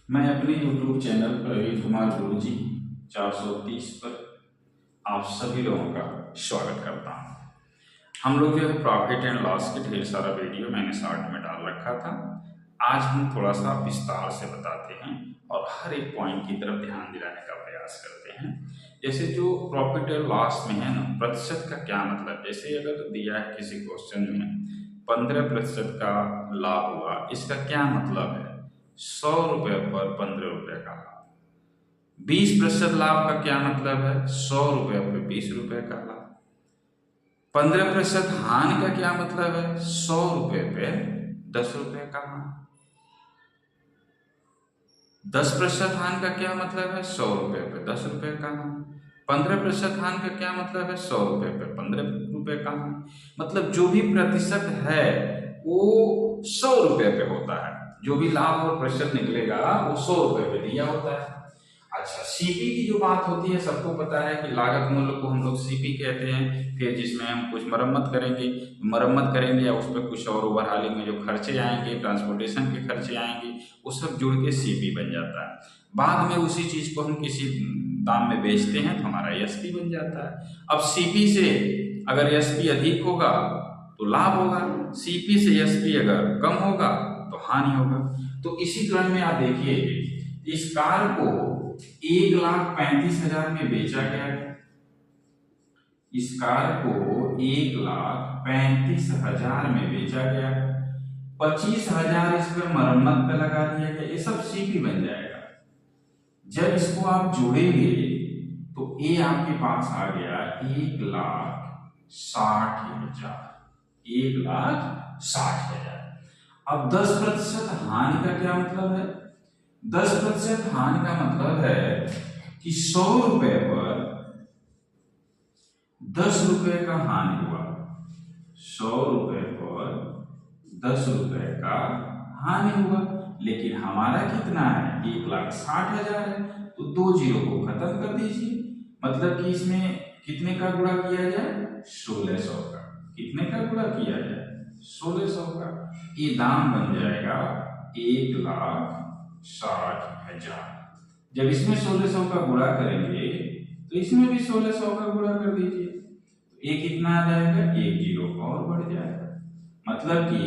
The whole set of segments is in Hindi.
मैं अपने YouTube चैनल प्रवीण कुमार गुरु जी 430 पर आप सभी लोगों का स्वागत करता हूँ। हम लोग जो है प्रॉफिट एंड लॉस के ढेर सारा वीडियो मैंने शॉर्ट में डाल रखा था। आज हम थोड़ा सा विस्तार से बताते हैं और हर एक पॉइंट की तरफ ध्यान दिलाने का प्रयास करते हैं। जैसे जो प्रॉफिट एंड लॉस में है ना, प्रतिशत का क्या मतलब, जैसे अगर दिया है किसी क्वेश्चन में 15% का लाभ हुआ, इसका क्या मतलब है? 100 रुपये पर 15 रुपये का लाभ। 20% लाभ का क्या मतलब है? 100 रुपये पर 20 रुपये का लाभ। 15% हानि का क्या मतलब है? 100 रुपये पे 10 रुपये का हानि। 10% हानि का क्या मतलब है? 100 रुपये पे 10 रुपये का हानि। 15% हानि का क्या मतलब है? 100 रुपये पे 15 रुपये का हानि। मतलब जो भी प्रतिशत है वो 100 रुपये पे होता है। जो भी लाभ और प्रतिशत निकलेगा वो 100 रुपये पे दिया होता है। अच्छा, सीपी की जो बात होती है, सबको पता है कि लागत मूल्य को हम लोग सीपी कहते हैं। फिर जिसमें हम कुछ मरम्मत करेंगे या उस पर कुछ और ओवरहालिंग में जो खर्चे आएंगे, ट्रांसपोर्टेशन के खर्चे आएंगे, वो सब जुड़ के सीपी बन जाता है। बाद में उसी चीज को हम किसी दाम में बेचते हैं तो हमारा एसपी बन जाता है। अब सीपी से अगर एसपी अधिक होगा तो लाभ होगा, सीपी से एसपी अगर कम होगा तो हानि होगा। तो इसी क्रम में आप देखिए, इस कार को 1,35,000 में बेचा गया है। इस कार को 1,35,000 में बेचा गया है। 25,000 इस पर मरम्मत पे लगा दिया गया। ये सब सीपी बन जाएगा। जब इसको आप जोड़ेंगे तो ये आपके पास आ गया 1,60,000। 1,60,000। अब 10% हानि का क्या मतलब है? 10% हानि का मतलब है कि 100 रुपये पर 10 रुपये का हानि हुआ। 100 रुपये पर 10 रुपये का हानि हुआ। लेकिन हमारा कितना है? 1,60,000 है। तो 2 जीरो को खत्म कर दीजिए। मतलब कि इसमें कितने का गुणा किया जाए? 1,600 का। कितने का गुणा किया जाए? 1,600 का। ये दाम बन जाएगा 1,60,000। जब इसमें 1,600 का गुणा करेंगे तो इसमें भी 1,600 का गुणा कर दीजिए। तो ये कितना आ जाएगा? 1 जीरो और बढ़ जाएगा। मतलब कि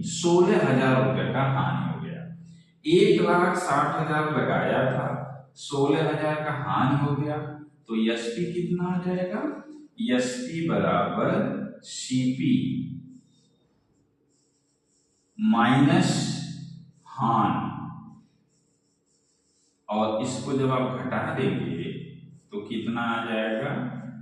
16,000 रुपये का हानि हो गया। 1,60,000 लगाया था, 16,000 का हानि हो गया। तो एसपी कितना आ जाएगा? एसपी बराबर सीपी माइनस हानि। और इसको जब आप घटा देंगे तो कितना आ जाएगा?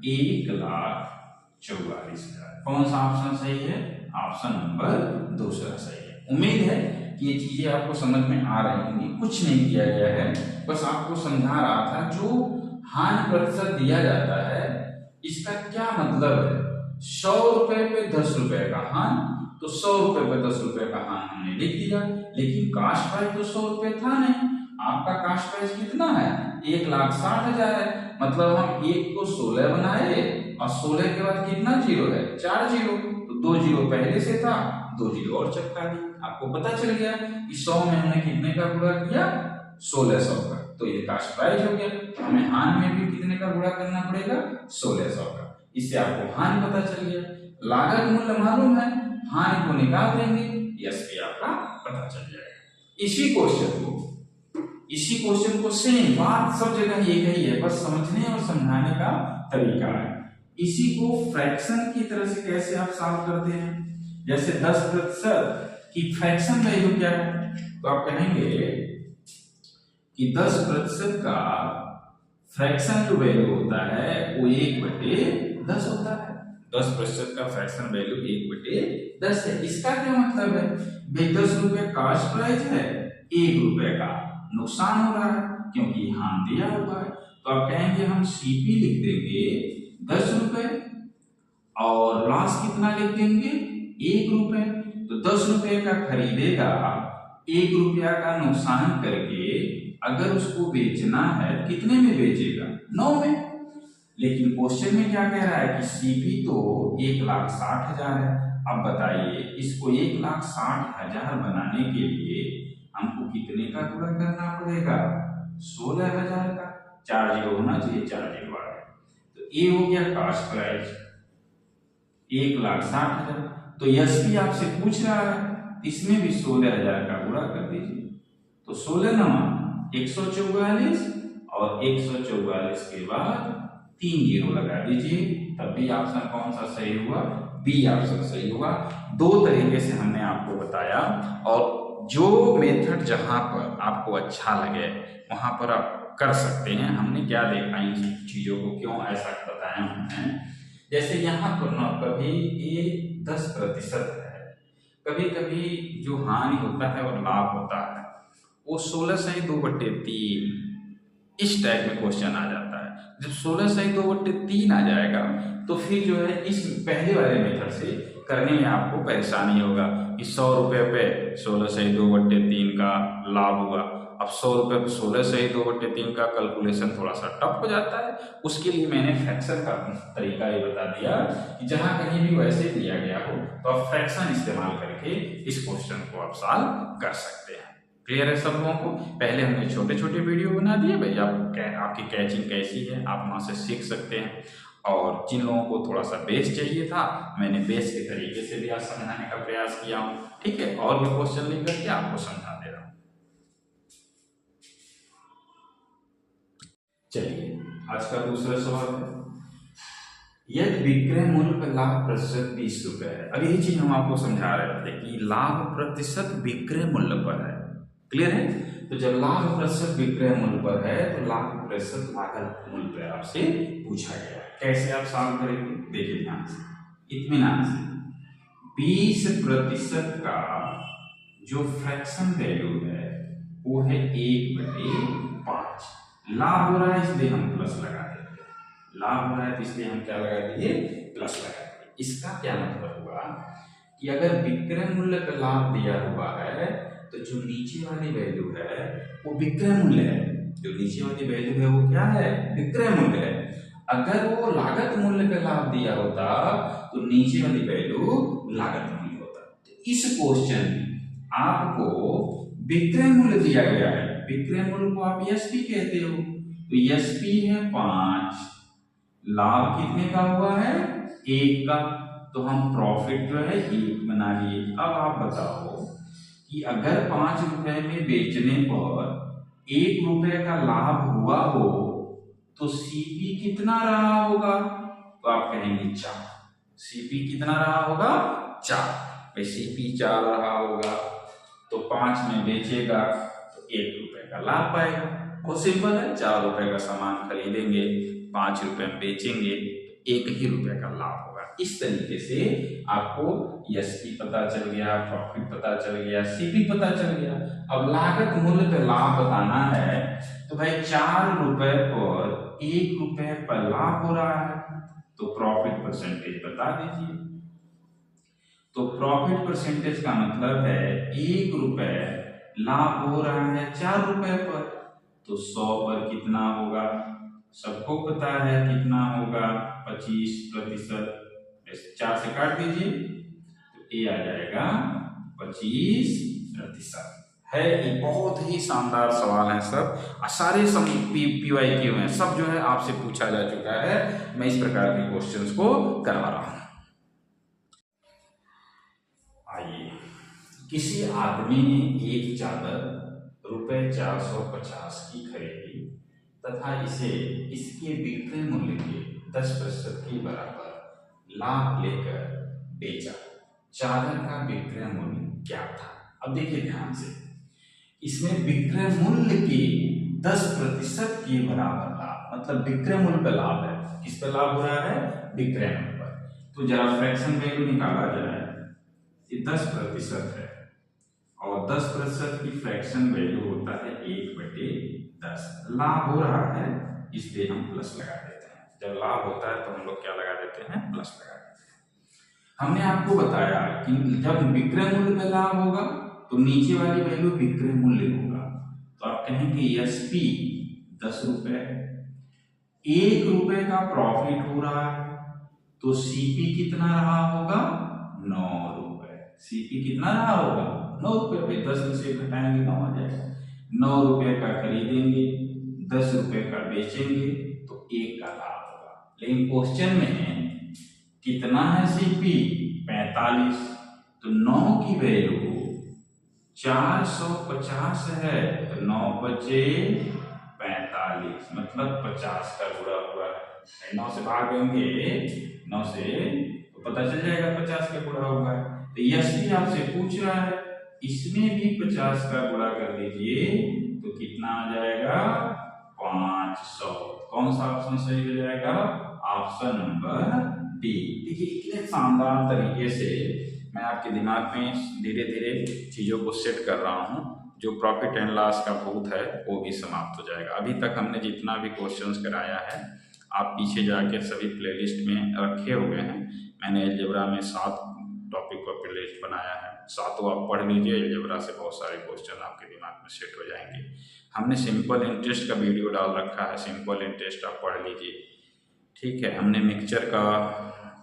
1,44,000। कौन सा ऑप्शन सही है? ऑप्शन नंबर दूसरा सही है। उम्मीद है कि ये चीजें आपको समझ में आ रही होंगी। कुछ नहीं किया गया है, बस आपको समझा रहा था जो हानि प्रतिशत दिया जाता है इसका क्या मतलब है। 100 रुपये पे 10 रुपये का हानि, तो 100 रुपये पे 10 रुपये का हानि हमने लिख दिया। लेकिन कास्ट प्राइस तो 100 रुपये था नहीं। आपका कास्ट प्राइस कितना है? 1,60,000 है। मतलब हम 1 को 16 बनाए और 16 के बाद कितना जीरो है? 4 जीरो। तो 2 जीरो पहले से था, 2 जीरो और चिपका दी। आपको पता चल गया कि 100 में हमने कितने का गुणा किया? 1,600 का। तो ये कास्ट प्राइस हो गया। हमें हानि में भी कितने का गुणा करना पड़ेगा? 1,600 का। इससे आपको हानि पता चल गया। लागत मूल्य मालूम है, हानि को निकाल देंगे, एसपी आपका पता चल जाएगा। इसी क्वेश्चन को सेम बात सब जगह एक ही है, बस समझने और समझाने का तरीका है। इसी को फ्रैक्शन की तरह से कैसे आप सॉल्व करते हैं? जैसे 10% की फ्रैक्शन वैल्यू क्या है? तो आप कहेंगे कि 10% का फ्रैक्शन जो वैल्यू होता है वो 1/10 होता है। 10% का फ्रैक्शन वैल्यू 1/10 है। इसका क्या मतलब है? भाई 10 रुपये कास्ट प्राइस है, 1 रुपये का नुकसान हो रहा है क्योंकि हानि दिया हुआ है। तो आप कहेंगे हम सीपी लिख देंगे 10 रुपये और लॉस कितना लिख देंगे? 1 रुपये। तो 10 रुपये का खरीदेगा, 1 रुपया का नुकसान करके अगर उसको बेचना है कितने में बेचेगा? 9 में। लेकिन क्वेश्चन में क्या कह रहा है कि सीपी तो 1,60,000 है। अब बताइए, इसको 1,60,000 बनाने के लिए हमको कितने का गुणा करना पड़ेगा? 16,000 का। 4 जीरो होना चाहिए, 4 जीरो आ गया। तो ये हो गया कास्ट प्राइस 1,60,000। तो एसपी आपसे पूछ रहा है, इसमें भी 16,000 का गुणा कर दीजिए। तो 16 नवा 144 और 144 के बाद 3 जीरो लगा दीजिए, तब भी ऑप्शन कौन सा सही हुआ? बी ऑप्शन सही हुआ। दो तरीके से हमने आपको बताया, और जो मेथड जहां पर आपको अच्छा लगे वहां पर आप कर सकते हैं। हमने क्या देखा इन चीजों को, क्यों ऐसा बताया हमने। जैसे यहाँ पर ना कभी ये 10% है, कभी कभी जो हानि होता है और लाभ होता है वो 16/2/3 इस टाइप में क्वेश्चन आ जाता है। जब 16/2/3 आ जाएगा तो फिर जो है इस पहले वाले मेथड से करने में आपको परेशानी होगा कि 100 रुपये पे 16/2/3 का लाभ हुआ। अब 100 रुपये पे 16/2/3 का कैलकुलेशन थोड़ा सा टफ हो जाता है। उसके लिए मैंने फ्रैक्शन का तरीका ये बता दिया कि जहां कहीं भी वैसे दिया गया हो तो आप फ्रैक्शन इस्तेमाल करके इस क्वेश्चन को आप सॉल्व कर सकते हैं। क्लियर है सब लोगों को? पहले हमने छोटे छोटे वीडियो बना दिए भाई, आपकी कैचिंग कैसी है आप वहां से सीख सकते हैं। और जिन लोगों को थोड़ा सा बेस चाहिए था, मैंने बेस के तरीके से भी आज समझाने का प्रयास किया हूँ। ठीक है, और भी क्वेश्चन लेकर के आपको समझा दे रहा हूँ। चलिए, आज का दूसरा सवाल है, यदि विक्रय मूल्य पर लाभ प्रतिशत 20 रुपए है। अब यही चीज हम आपको समझा रहे थे कि लाभ प्रतिशत विक्रय मूल्य पर है। क्लियर है? तो जब लाभ प्रतिशत विक्रय मूल्य पर है तो लाभ प्रतिशत लागत मूल्य पर आपसे पूछा गया। कैसे आप सॉल्व करेंगे? देखिए ध्यान से, इत्मीनान से। 20% का जो फ्रैक्शन वैल्यू है वो है 1/5। लाभ हो रहा है इसलिए हम प्लस लगा देते हैं। लाभ हो रहा है तो इसलिए हम क्या लगा दिए? प्लस लगा दिए। इसका क्या मतलब हुआ कि अगर विक्रय मूल्य का लाभ दिया हुआ है तो जो नीचे वाली वैल्यू है वो विक्रय मूल्य है। जो नीचे वाली वैल्यू है वो क्या है? विक्रय मूल्य है। अगर वो लागत मूल्य का लाभ दिया होता तो नीचे वाली वैल्यू लागत मूल्य होता। तो इस क्वेश्चन में आपको विक्रय मूल्य दिया गया है, विक्रय मूल्य को आप एसपी कहते हो, तो एसपी है 5, लाभ कितने का हुआ है? 1 का, तो हम प्रॉफिट जो है 1 बना लिए। अब आप बताओ कि अगर 5 रुपए में बेचने पर 1 रुपए का लाभ हुआ हो तो सीपी कितना रहा होगा? तो आप कहेंगे 4। सीपी कितना रहा होगा? 4। भाई सीपी 4 रहा होगा तो 5 में बेचेगा तो 1 रुपए का लाभ पाएगा। बहुत सिंपल है, 4 रुपए का सामान खरीदेंगे, 5 रुपए में बेचेंगे, 1 ही रुपए का लाभ होगा। इस तरीके से आपको एसपी पता चल गया, प्रॉफिट पता चल गया, सीपी पता चल गया। अब लागत मूल्य पे लाभ बताना है तो भाई 4 रुपए पर 1 रुपए पर लाभ हो रहा है तो प्रॉफिट परसेंटेज बता दीजिए। तो प्रॉफिट परसेंटेज का मतलब है 1 रुपए लाभ हो रहा है 4 रुपए पर, तो 100 पर कितना होगा? सबको पता है कितना होगा? 25%। 4 से काट दीजिए तो ये आ जाएगा 25%। है ये बहुत ही शानदार सवाल है सब, सारे PYQ में सब जो है आपसे पूछा जा चुका है। मैं इस प्रकार के क्वेश्चंस को करवा रहा हूं। आइए, किसी आदमी ने एक चादर ₹450 की खरीदी तथा इसे इसके विक्रय मूल्य के 10% के बराबर लाभ लेकर बेचा। चादर का विक्रय मूल्य क्या था? अब देखिए ध्यान से, इसमें विक्रय मूल्य के 10% के बराबर लाभ, मतलब विक्रय मूल्य पर लाभ है। किस पर लाभ हो रहा है? विक्रय मूल्य पर। तो जरा फ्रैक्शन वैल्यू निकाला जाए, ये 10% है और 10% की फ्रैक्शन वैल्यू होता है 1/10। लाभ हो रहा है इसलिए हम प्लस लगा देते हैं। जब लाभ होता है तो हम लोग क्या लगा देते हैं? प्लस लगा देते हैं। हमने आपको बताया कि जब विक्रय मूल्य का लाभ होगा तो नीचे वाली वैल्यू विक्रय मूल्य होगा। तो आप कहेंगे एसपी 10 रुपए, 1 रुपए का प्रॉफिट हो रहा है तो सीपी कितना रहा होगा? 9 रुपए। सीपी कितना रहा होगा? ₹9 भाई 10 में से घटाएंगे 9 आ जाएगा। ₹9 का खरीदेंगे, ₹10 का बेचेंगे तो 1 का लाभ होगा। लेकिन क्वेश्चन में कितना है सीपी 45, तो 9 की वैल्यू 450 है, तो 9 बचे 45, मतलब 50 का गुणा हुआ है। 9 से भाग देंगे 9 से तो पता चल जाएगा 50 का गुणा हुआ है। तो यश भी आपसे पूछ रहा है, इसमें भी 50 का गुणा कर दीजिए तो कितना आ जाएगा 500। कौन सा ऑप्शन सही हो जाएगा? Option number D. देखिए इतने शानदार तरीके से मैं आपके दिमाग में धीरे धीरे चीजों को सेट कर रहा हूँ, जो प्रॉफिट एंड लॉस का भूत है वो भी समाप्त हो जाएगा। अभी तक हमने जितना भी क्वेश्चंस कराया है आप पीछे जाके सभी प्लेलिस्ट में रखे हुए हैं। मैंने अलजेब्रा में 7 टॉपिक का प्लेलिस्ट बनाया है, 7 आप पढ़ लीजिए। अलजेब्रा से बहुत सारे क्वेश्चन आपके दिमाग में सेट हो जाएंगे। हमने सिंपल इंटरेस्ट का वीडियो डाल रखा है, सिंपल इंटरेस्ट आप पढ़ लीजिए, ठीक है। हमने मिक्सचर का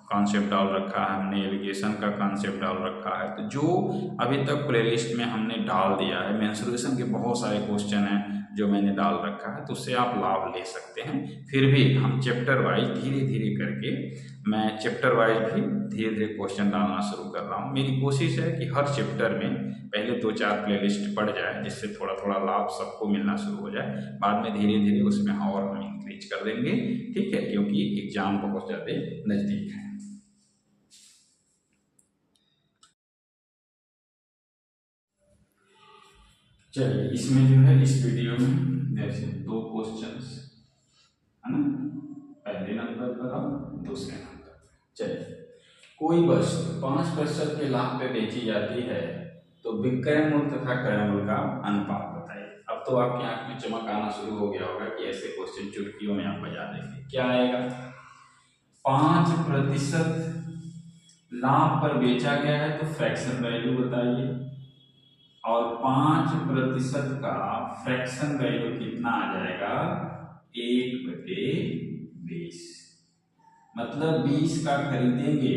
कॉन्सेप्ट डाल रखा है, हमने एलिगेशन का कॉन्सेप्ट डाल रखा है। तो जो अभी तक प्लेलिस्ट में हमने डाल दिया है, मेंस्ट्रुएशन के बहुत सारे क्वेश्चन हैं जो मैंने डाल रखा है, तो उससे आप लाभ ले सकते हैं। फिर भी हम चैप्टर वाइज धीरे धीरे करके, मैं चैप्टर वाइज भी धीरे धीरे क्वेश्चन डालना शुरू कर रहा हूँ। मेरी कोशिश है कि हर चैप्टर में पहले 2-4 प्लेलिस्ट पढ़ जाए, जिससे थोड़ा थोड़ा लाभ सबको मिलना शुरू हो जाए। बाद में धीरे धीरे उसमें और हम इंक्रीज कर देंगे, ठीक है, क्योंकि एग्जाम बहुत ज़्यादा नज़दीक है। चलिए इसमें जो है, इस वीडियो में जैसे 2 क्वेश्चंस है ना, पहले नंबर पर और दूसरे नंबर पर। चलिए, कोई वस्तु 5% के लाभ पे बेची जाती है तो विक्रय मूल्य तथा क्रय मूल्य का अनुपात बताइए। अब तो आपकी आंख में चमक आना शुरू हो गया होगा कि ऐसे क्वेश्चन चुटकियों में आप बजा देंगे। क्या आएगा? 5% लाभ पर बेचा गया है तो फ्रैक्शन वैल्यू बताइए, और 5% का फ्रैक्शन वैल्यू कितना आ जाएगा? 1/20। मतलब 20 का खरीदेंगे,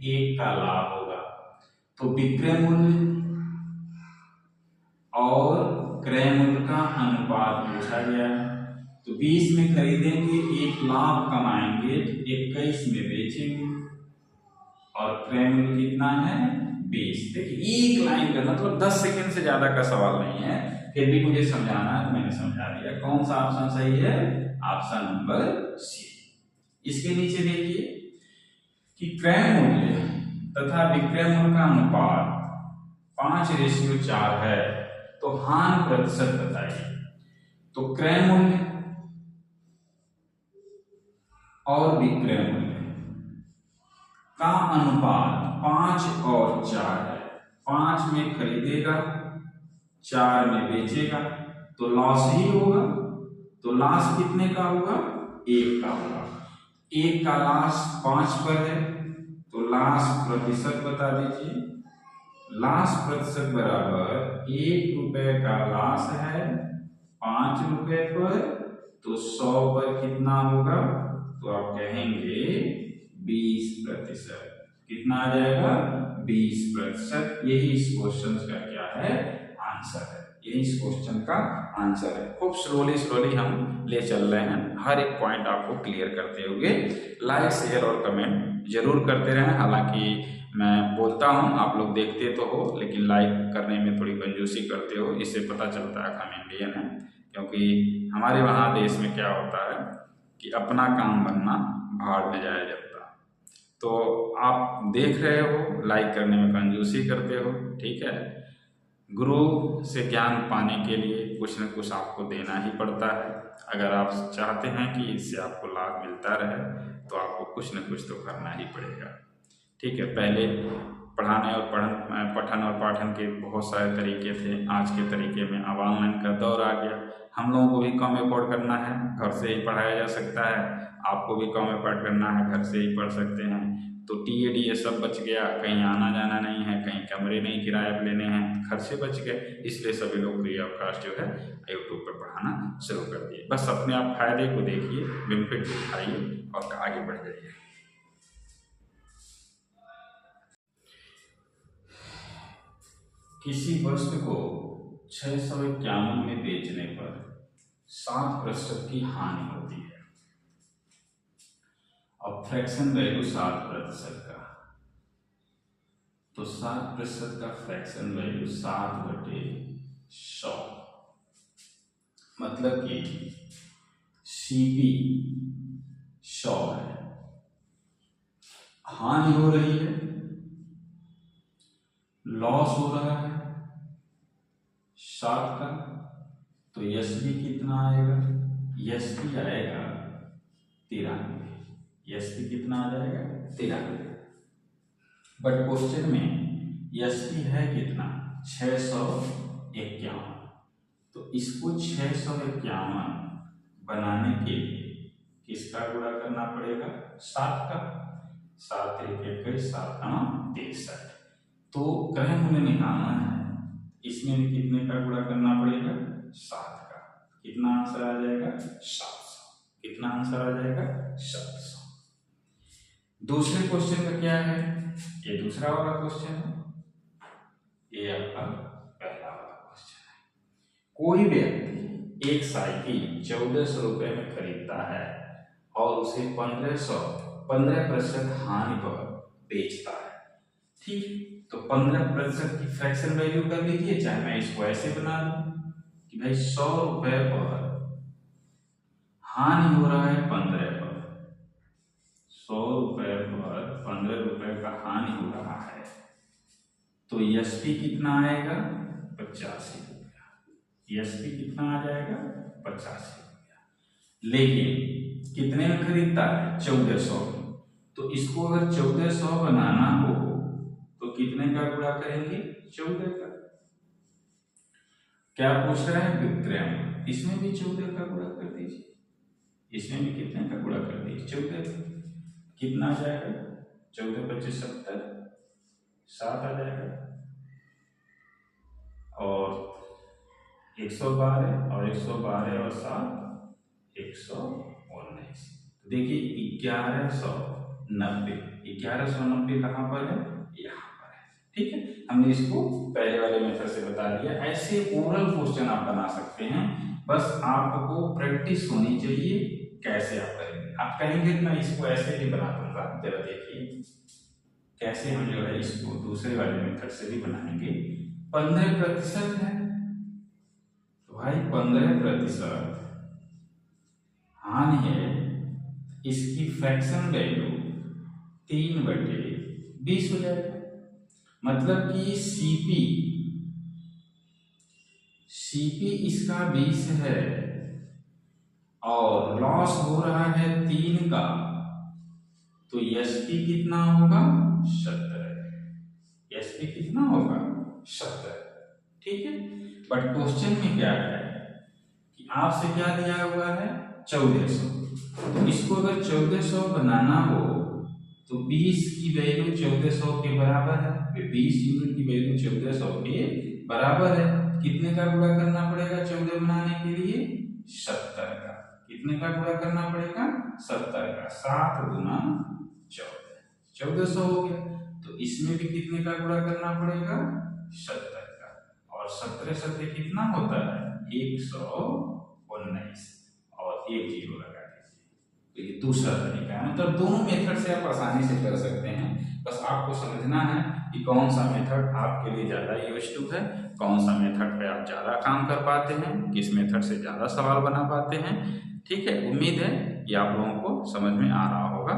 1 का लाभ होगा। तो विक्रय मूल्य और क्रय मूल्य का अनुपात पूछा गया है। तो 20 में खरीदेंगे, 1 लाभ कमाएंगे, 21 में बेचेंगे, और क्रय मूल्य कितना है? 20। देखिए एक लाइन का मतलब 10 सेकंड से ज्यादा का सवाल नहीं है, फिर भी मुझे समझाना है तो मैंने समझा दिया। कौन सा ऑप्शन सही है? Option number C. इसके नीचे देखिए कि क्रय मूल्य तथा विक्रय मूल्य का अनुपात 5:4 है, तो हानि प्रतिशत बताइए। तो क्रय मूल्य और विक्रय मूल्य का अनुपात 5 और 4 है। 5 में खरीदेगा, 4 में बेचेगा, तो लॉस ही होगा। तो लॉस कितने का होगा? 1 का होगा। 1 का लॉस 5 पर है, तो लॉस प्रतिशत बता दीजिए। लॉस प्रतिशत बराबर ₹1 का लॉस है ₹5 पर, तो 100 पर कितना होगा? तो आप कहेंगे 20%। कितना आ जाएगा? 20%। यही इस क्वेश्चन का क्या है? आंसर है। यही इस क्वेश्चन का आंसर है। खूब स्लोली हम ले चल रहे हैं, हर एक पॉइंट आपको क्लियर करते हुए। लाइक, शेयर और कमेंट जरूर करते रहें। हालांकि मैं बोलता हूं, आप लोग देखते तो हो, लेकिन लाइक करने में थोड़ी कंजूसी करते हो। इससे पता चलता है हम इंडियन हैं, क्योंकि हमारे वहाँ देश में क्या होता है कि अपना काम बनना भाड़ में जाया जाता। तो आप देख रहे हो, लाइक करने में कंजूसी करते हो, ठीक है। गुरु से ज्ञान पाने के लिए कुछ न कुछ आपको देना ही पड़ता है। अगर आप चाहते हैं कि इससे आपको लाभ मिलता रहे, तो आपको कुछ न कुछ तो करना ही पड़ेगा, ठीक है। पहले पढ़ाने और पठन और पाठन के बहुत सारे तरीके थे। आज के तरीके में अब ऑनलाइन का दौर आ गया। हम लोगों को भी कम एफोर्ड करना है, घर से ही पढ़ाया जा सकता है। आपको भी कम एफर्ट करना है, घर से ही पढ़ सकते हैं। तो TAD ये सब बच गया, कहीं आना जाना नहीं है, कहीं कमरे नहीं किराए पर लेने हैं, खर्चे बच गए। इसलिए सभी लोग फ्री ऑफ कास्ट जो है यूट्यूब पर पढ़ाना शुरू कर दिए। बस अपने आप फायदे को देखिए, बेनिफिट दिखाइए और आगे बढ़ जाइए। किसी वस्तु को 651 में बेचने पर 7% की हानि होती है। अब फ्रैक्शन वैल्यू 7% का, तो 7% का फ्रैक्शन वैल्यू 7/100, मतलब कि CP 100 है, हानि हो रही है, लॉस हो रहा है 7 का, तो SB कितना आएगा? SB आएगा 93। SB कितना आ जाएगा? 93। बट क्वेश्चन में SB है कितना? 651। तो इसको 651 बनाने के लिए किसका गुणा करना पड़ेगा? 7 का। 7 × 1 7 63। तो क्रय मूल्य निकालना है, इसमें भी कितने का गुणा करना पड़ेगा? 7 का। कितना आंसर आ जाएगा? 700। कितना आंसर आ जाएगा? 700। दूसरे क्वेश्चन का क्या है? ये दूसरा वाला क्वेश्चन है, ये आपका पहला वाला क्वेश्चन है। कोई व्यक्ति एक साइकिल 1400 रुपए में खरीदता है और उसे 15% हानि पर बेचता है। ठीक, तो 15% की फ्रैक्शन वैल्यू कर लीजिए, चाहे मैं इसको ऐसे बना दूं कि भाई 100 रुपए पर हानि हो रहा है 15 पर, 100 रुपए पर 15 रुपए का हानि हो रहा है, तो SB कितना आएगा? 85 रुपया। SB कितना आ जाएगा? 85 रुपया। लेकिन कितने में खरीदता है? 1400 में। तो इसको अगर 1400 बनाना हो तो कितने का गुणा करेंगे? 14 का। क्या पूछ रहा है? विक्रय मूल्य। इसमें भी 14 का गुणा कर दीजिए, इसमें भी कितने का गुणा कर दीजिए? 14 का। कितना आ जाएगा? 14 × 25 70, 7 आ जाएगा, और 112 और 112 और 7 119। तो देखिए 1190, 1190 कहाँ पर है? यहाँ पर है। ठीक है, हमने इसको पहले वाले मेथड से बता दिया। ऐसे ओरल क्वेश्चन आप बना सकते हैं, बस आपको प्रैक्टिस होनी चाहिए कैसे आप करेंगे। आप कहेंगे मैं इसको ऐसे भी बना दूंगा, जरा देखिए कैसे हम जो है इसको दूसरे वाले मेथड से भी बनाएंगे। 15% है, तो भाई 15% हानि है, इसकी फ्रैक्शन वैल्यू 3/20 हो जाएगा। मतलब कि CP इसका 20 है और लॉस हो रहा है 3 का, तो SB कितना होगा? 70। SB कितना होगा? 70। ठीक है, बट क्वेश्चन में क्या है कि आपसे क्या दिया हुआ है? 1400। तो इसको अगर 1400 बनाना हो तो 20 की वैल्यू 1400 के बराबर है, 20 यूनिट की वैल्यू 1400 के बराबर है। कितने का गुणा करना पड़ेगा 14 बनाने के लिए? 70 का। कितने का गुणा करना पड़ेगा? 70 का। 7 × 14, 1400 हो गया। तो इसमें भी कितने का गुणा करना पड़ेगा? 70 का। और 17 7 कितना होता है? 119, और 1 0 लगा दीजिए। तो ये दूसरा तरीका है। मतलब दोनों मेथड से आप आसानी से कर सकते हैं, बस आपको समझना है कि कौन सा मेथड आपके लिए ज़्यादा यूजफुल है, कौन सा मेथड पे आप ज़्यादा काम कर पाते हैं, किस मेथड से ज़्यादा सवाल बना पाते हैं। ठीक है, उम्मीद है कि आप लोगों को समझ में आ रहा होगा।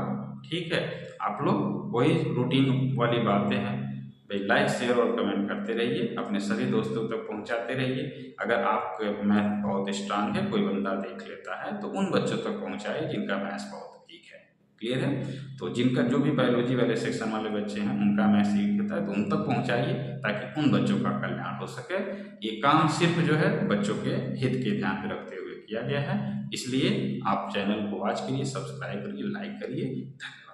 ठीक है, आप लोग वही रूटीन वाली बातें हैं, भाई लाइक शेयर और कमेंट करते रहिए, अपने सभी दोस्तों तक पहुंचाते रहिए। अगर आपके मैथ बहुत स्ट्रांग है, कोई बंदा देख लेता है, तो उन बच्चों तक पहुंचाइए जिनका मैथ्स बहुत वीक है। क्लियर है? तो जिनका जो भी बायोलॉजी वाले सेक्शन वाले बच्चे हैं उनका मैथ्स वीक होता है, तो उन तक पहुंचाइए ताकि उन बच्चों का कल्याण हो सके। ये काम सिर्फ जो है बच्चों के हित के ध्यान में रखते हुए किया गया है, इसलिए आप चैनल को वॉच करिए, सब्सक्राइब करिए, लाइक करिए। धन्यवाद।